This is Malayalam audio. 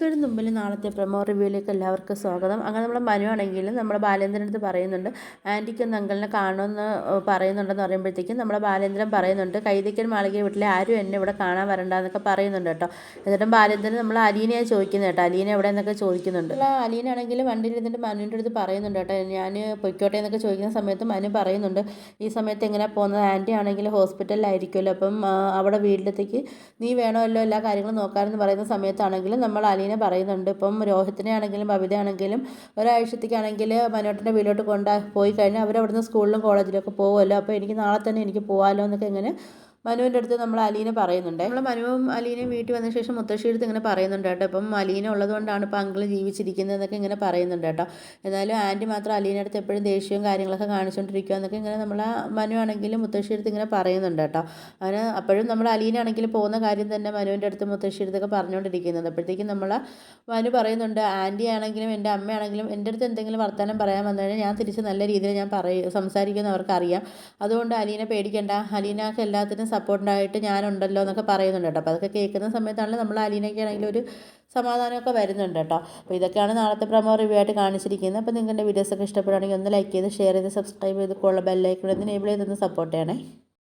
ത്തിന് മുമ്പിൽ നാളത്തെ പ്രൊമോ റിവ്യൂയിലേക്ക് എല്ലാവർക്കും സ്വാഗതം. അങ്ങനെ നമ്മുടെ മനു ആണെങ്കിലും നമ്മുടെ ബാലേന്ദ്രൻ്റെ അടുത്ത് പറയുന്നുണ്ട്, ആൻറ്റിക്ക് ഒന്ന് അങ്കിളിനെ കാണുമെന്ന് പറയുന്നുണ്ടെന്ന് പറയുമ്പോഴത്തേക്കും നമ്മുടെ ബാലേന്ദ്രൻ പറയുന്നുണ്ട്, കൈതയ്ക്കൽ മാളിക വീട്ടിലെ ആരും എന്നെ ഇവിടെ കാണാൻ വരണ്ട എന്നൊക്കെ പറയുന്നുണ്ട് കേട്ടോ. എന്നിട്ടും ബാലേന്ദ്രൻ നമ്മൾ അലീനയെ ചോദിക്കുന്നത് കേട്ടോ, അലീന എവിടെ എന്നൊക്കെ ചോദിക്കുന്നുണ്ട്. അലീന ആണെങ്കിൽ വണ്ടിയിൽ ഇരുന്നിട്ട് മനുവിൻ്റെ അടുത്ത് പറയുന്നുണ്ട് കേട്ടോ, ഞാൻ പൊയ്ക്കോട്ടെ എന്നൊക്കെ ചോദിക്കുന്ന സമയത്ത് മനു പറയുന്നുണ്ട്, ഈ സമയത്ത് എങ്ങനെയാണ് പോകുന്നത്, ആൻറ്റി ആണെങ്കിൽ ഹോസ്പിറ്റലിലായിരിക്കുമല്ലോ, അപ്പം അവിടെ വീട്ടിലത്തേക്ക് നീ വേണമല്ലോ എല്ലാ കാര്യങ്ങളും നോക്കാമെന്ന് പറയുന്ന സമയത്താണെങ്കിലും നമ്മൾ അലീന പറയുന്നുണ്ട്, ഇപ്പം രോഹിത്തിനെ ആണെങ്കിലും ബബിതയാണെങ്കിലും ഒരാഴ്ചത്തേക്കാണെങ്കിൽ മനോട്ടിൻ്റെ വീട്ടിലോട്ട് പോയി കഴിഞ്ഞാൽ അവരവിടുന്ന് സ്കൂളിലും കോളേജിലൊക്കെ പോകുമല്ലോ, അപ്പോൾ എനിക്ക് നാളെ തന്നെ എനിക്ക് പോകാമല്ലോ എന്നൊക്കെ ഇങ്ങനെ മനുവിൻ്റെ അടുത്ത് നമ്മൾ അലീന പറയുന്നുണ്ട്. നമ്മൾ മനുവും അലീനയും വീട്ടിൽ വന്ന ശേഷം മുത്തശ്ശി അടുത്ത് ഇങ്ങനെ പറയുന്നുണ്ട് കേട്ടോ, ഇപ്പം അലീന ഉള്ളതുകൊണ്ടാണ് ഇപ്പോൾ അങ്കിള് ജീവിച്ചിരിക്കുന്നതെന്നൊക്കെ ഇങ്ങനെ പറയുന്നുണ്ട് കേട്ടോ. എന്നാലും ആൻറ്റി മാത്രം അലീന അടുത്ത് എപ്പോഴും ദേഷ്യവും കാര്യങ്ങളൊക്കെ കാണിച്ചുകൊണ്ടിരിക്കുക എന്നൊക്കെ ഇങ്ങനെ നമ്മൾ മനു ആണെങ്കിലും മുത്തശ്ശി അടുത്ത് ഇങ്ങനെ പറയുന്നുണ്ട് കേട്ടോ. അതിന് അപ്പോഴും നമ്മൾ അലീന ആണെങ്കിലും പോകുന്ന കാര്യം തന്നെ മനുവിൻ്റെ അടുത്ത് മുത്തശ്ശി അടുത്തൊക്കെ പറഞ്ഞുകൊണ്ടിരിക്കുന്നത്. അപ്പോഴത്തേക്കും നമ്മൾ മനു പറയുന്നുണ്ട്, ആൻറ്റി ആണെങ്കിലും എൻ്റെ അമ്മയാണെങ്കിലും എൻ്റെ അടുത്ത് എന്തെങ്കിലും വർത്തമാനം പറയാൻ വന്നു കഴിഞ്ഞാൽ ഞാൻ തിരിച്ച് നല്ല രീതിയിൽ ഞാൻ സംസാരിക്കുമെന്ന് അവർക്കറിയാം. അതുകൊണ്ട് അലീന പേടിക്കേണ്ട, അലീനക്ക് എല്ലാത്തിനും സപ്പോർട്ടായിട്ട് ഞാനുണ്ടല്ലോ എന്നൊക്കെ പറയുന്നുണ്ട് കേട്ടോ. അപ്പോൾ അതൊക്കെ കേൾക്കുന്ന സമയത്താണെങ്കിൽ നമ്മൾ അലീനയ്ക്കാണെങ്കിലും ഒരു സമാധാനമൊക്കെ വരുന്നുണ്ട് കേട്ടോ. അപ്പോൾ ഇതൊക്കെയാണ് നാളത്തെ പ്രൊമോ റിവ്യൂ ആയിട്ട് കാണിച്ചിരിക്കുന്നത്. അപ്പോൾ നിങ്ങളുടെ വീഡിയോസൊക്കെ ഇഷ്ടപ്പെടുകയാണെങ്കിൽ ഒന്ന് ലൈക്ക് ചെയ്ത് ഷെയർ ചെയ്ത് സബ്സ്ക്രൈബ് ചെയ്ത് ബെല്ലൈക്കൺ ഒന്ന് എനേബിൾ ചെയ്തൊന്ന് സപ്പോർട്ട് ചെയ്യണേ.